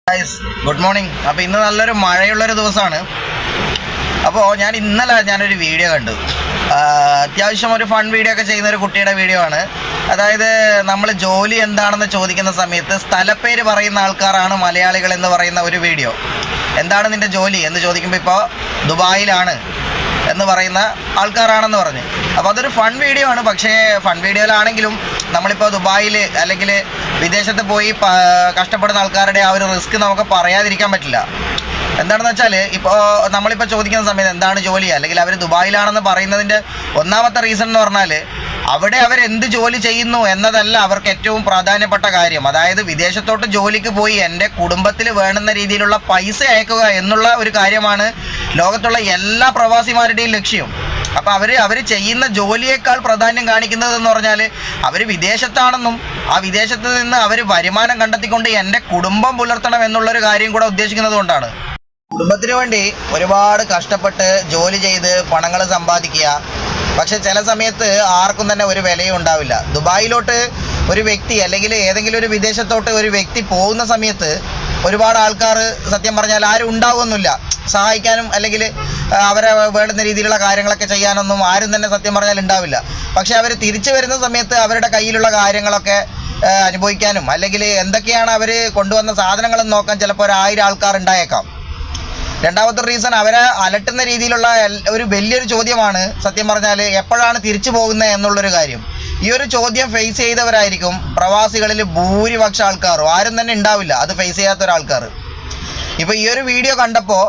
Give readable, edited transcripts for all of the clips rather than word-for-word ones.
Good morning. അപ്പോൾ ഇന്ന് നല്ലൊരു മഴയുള്ളൊരു ദിവസമാണ്. അപ്പോൾ ഇന്നലെ ഞാനൊരു വീഡിയോ കണ്ടു. അത്യാവശ്യം ഒരു ഫൺ വീഡിയോ ഒക്കെ ചെയ്യുന്ന ഒരു കുട്ടിയുടെ വീഡിയോ ആണ്. അതായത് നമ്മൾ ജോലി എന്താണെന്ന് ചോദിക്കുന്ന സമയത്ത് സ്ഥലപ്പേര് പറയുന്ന ആൾക്കാരാണ് മലയാളികൾ എന്ന് പറയുന്ന ഒരു വീഡിയോ. എന്താണ് നിൻ്റെ ജോലി എന്ന് ചോദിക്കുമ്പോൾ ഇപ്പോൾ ദുബായിലാണ് എന്ന് പറയുന്ന ആൾക്കാരാണെന്ന് പറഞ്ഞ്. അപ്പോൾ അതൊരു ഫൺ വീഡിയോ ആണ്. പക്ഷേ ഫൺ വീഡിയോയിലാണെങ്കിലും നമ്മളിപ്പോൾ ദുബായിൽ അല്ലെങ്കിൽ വിദേശത്ത് പോയി കഷ്ടപ്പെടുന്ന ആൾക്കാരുടെ ആ ഒരു റിസ്ക് നമുക്ക് പറയാതിരിക്കാൻ പറ്റില്ല. എന്താണെന്ന് വെച്ചാൽ ഇപ്പോൾ നമ്മളിപ്പോൾ ചോദിക്കുന്ന സമയത്ത് എന്താണ് ജോലി അല്ലെങ്കിൽ അവർ ദുബായിലാണെന്ന് പറയുന്നതിൻ്റെ ഒന്നാമത്തെ റീസൺ എന്ന് പറഞ്ഞാൽ അവിടെ അവരെന്ത് ജോലി ചെയ്യുന്നു എന്നതല്ല അവർക്ക് ഏറ്റവും പ്രാധാന്യപ്പെട്ട കാര്യം. അതായത് വിദേശത്തോട്ട് ജോലിക്ക് പോയി എൻ്റെ കുടുംബത്തിൽ വേണ്ടുന്ന രീതിയിലുള്ള പൈസ അയക്കുക എന്നുള്ള ഒരു കാര്യമാണ് ലോകത്തുള്ള എല്ലാ പ്രവാസിമാരുടെയും ലക്ഷ്യം. അപ്പോൾ അവർ ചെയ്യുന്ന ജോലിയേക്കാൾ പ്രാധാന്യം കാണിക്കുന്നതെന്ന് പറഞ്ഞാൽ അവർ വിദേശത്താണെന്നും ആ വിദേശത്ത് നിന്ന് അവർ വരുമാനം കണ്ടെത്തിക്കൊണ്ട് എൻ്റെ കുടുംബം പുലർത്തണം എന്നുള്ളൊരു കാര്യം കൂടെ ഉദ്ദേശിക്കുന്നത് കൊണ്ടാണ്. കുടുംബത്തിന് വേണ്ടി ഒരുപാട് കഷ്ടപ്പെട്ട് ജോലി ചെയ്ത് പണങ്ങൾ സമ്പാദിക്കുക. പക്ഷെ ചില സമയത്ത് ആർക്കും തന്നെ ഒരു വിലയും ഉണ്ടാവില്ല. ദുബായിലോട്ട് ഒരു വ്യക്തി അല്ലെങ്കിൽ ഏതെങ്കിലും ഒരു വിദേശത്തോട്ട് ഒരു വ്യക്തി പോകുന്ന സമയത്ത് ഒരുപാട് ആൾക്കാർ സത്യം പറഞ്ഞാൽ ആരും ഉണ്ടാവുമൊന്നുമില്ല സഹായിക്കാനും അല്ലെങ്കിൽ അവരെ വേണ്ടുന്ന രീതിയിലുള്ള കാര്യങ്ങളൊക്കെ ചെയ്യാനൊന്നും ആരും തന്നെ സത്യം പറഞ്ഞാൽ ഉണ്ടാവില്ല. പക്ഷെ അവർ തിരിച്ചു വരുന്ന സമയത്ത് അവരുടെ കയ്യിലുള്ള കാര്യങ്ങളൊക്കെ അനുഭവിക്കാനും അല്ലെങ്കിൽ എന്തൊക്കെയാണ് അവർ കൊണ്ടുവന്ന സാധനങ്ങളെന്ന് നോക്കാൻ ചിലപ്പോൾ 1000 ആൾക്കാർ ഉണ്ടായേക്കാം. രണ്ടാമത്തെ റീസൺ അവരെ അലട്ടുന്ന രീതിയിലുള്ള ഒരു വലിയൊരു ചോദ്യമാണ് സത്യം പറഞ്ഞാൽ എപ്പോഴാണ് തിരിച്ചു പോകുന്നത് എന്നുള്ളൊരു കാര്യം. ഈ ഒരു ചോദ്യം ഫേസ് ചെയ്തവരായിരിക്കും പ്രവാസികളിൽ ഭൂരിപക്ഷ ആൾക്കാരും. ആരും തന്നെ ഉണ്ടാവില്ല അത് ഫേസ് ചെയ്യാത്ത ഒരാൾക്കാർ. ഇപ്പോൾ ഈ ഒരു വീഡിയോ കണ്ടപ്പോൾ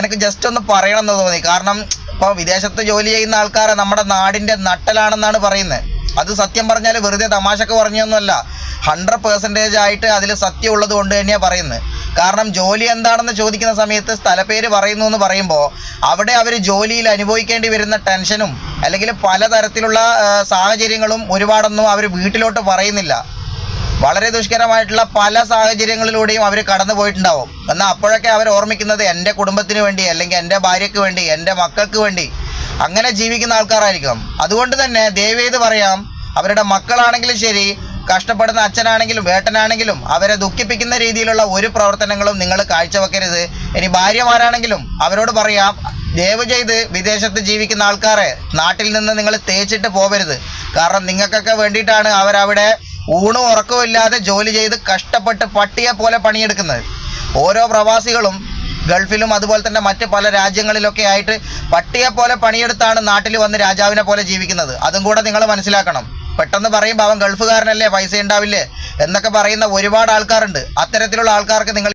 എനിക്ക് ജസ്റ്റ് ഒന്ന് പറയണം എന്ന് തോന്നി. കാരണം ഇപ്പോൾ വിദേശത്ത് ജോലി ചെയ്യുന്ന ആൾക്കാരെ നമ്മുടെ നാടിൻ്റെ നട്ടലാണെന്നാണ് പറയുന്നത്. അത് സത്യം പറഞ്ഞാൽ വെറുതെ തമാശക്ക് പറഞ്ഞൊന്നുമല്ല, 100% ആയിട്ട് അതിൽ സത്യമുള്ളത് കൊണ്ട് തന്നെയാണ് പറയുന്നത്. കാരണം ജോലി എന്താണെന്ന് ചോദിക്കുന്ന സമയത്ത് സ്ഥലപ്പേര് പറയുന്നു എന്ന് പറയുമ്പോൾ അവിടെ അവർ ജോലിയിൽ അനുഭവിക്കേണ്ടി വരുന്ന ടെൻഷനും അല്ലെങ്കിൽ പലതരത്തിലുള്ള സാഹചര്യങ്ങളും ഒരുപാടൊന്നും അവർ വീട്ടിലോട്ട് പറയുന്നില്ല. വളരെ ദുഷ്കരമായിട്ടുള്ള പല സാഹചര്യങ്ങളിലൂടെയും അവർ കടന്നു പോയിട്ടുണ്ടാവും. എന്നാൽ അപ്പോഴൊക്കെ അവർ ഓർമ്മിക്കുന്നത് എൻ്റെ കുടുംബത്തിന് വേണ്ടി അല്ലെങ്കിൽ എൻ്റെ ഭാര്യയ്ക്ക് വേണ്ടി എൻ്റെ മക്കൾക്ക് വേണ്ടി അങ്ങനെ ജീവിക്കുന്ന ആൾക്കാരായിരിക്കും. അതുകൊണ്ട് തന്നെ ദയവേത് പറയാം, അവരുടെ മക്കളാണെങ്കിലും ശരി, കഷ്ടപ്പെടുന്ന അച്ഛനാണെങ്കിലും വേട്ടനാണെങ്കിലും അവരെ ദുഃഖിപ്പിക്കുന്ന രീതിയിലുള്ള ഒരു പ്രവർത്തനങ്ങളും നിങ്ങൾ കാഴ്ചവെക്കരുത്. ഇനി ഭാര്യമാരാണെങ്കിലും അവരോട് പറയാം, ദയവ് ചെയ്ത് വിദേശത്ത് ജീവിക്കുന്ന ആൾക്കാരെ നാട്ടിൽ നിന്ന് നിങ്ങൾ തേച്ചിട്ട് പോകരുത്. കാരണം നിങ്ങൾക്കൊക്കെ വേണ്ടിയിട്ടാണ് അവരവിടെ ഊണും ഉറക്കവും ഇല്ലാതെ ജോലി ചെയ്ത് കഷ്ടപ്പെട്ട് പട്ടിയെ പോലെ പണിയെടുക്കുന്നത്. ഓരോ പ്രവാസികളും ഗൾഫിലും അതുപോലെ തന്നെ മറ്റ് പല രാജ്യങ്ങളിലൊക്കെ ആയിട്ട് പട്ടിയെ പോലെ പണിയെടുത്താണ് നാട്ടിൽ വന്ന് രാജാവിനെ പോലെ ജീവിക്കുന്നത്. അതും കൂടെ നിങ്ങൾ മനസ്സിലാക്കണം. പെട്ടെന്ന് പറയുമ്പോൾ അവൻ ഗൾഫുകാരനല്ലേ, പൈസ ഉണ്ടാവില്ലേ എന്നൊക്കെ പറയുന്ന ഒരുപാട് ആൾക്കാരുണ്ട്. അത്തരത്തിലുള്ള ആൾക്കാർക്ക് നിങ്ങൾ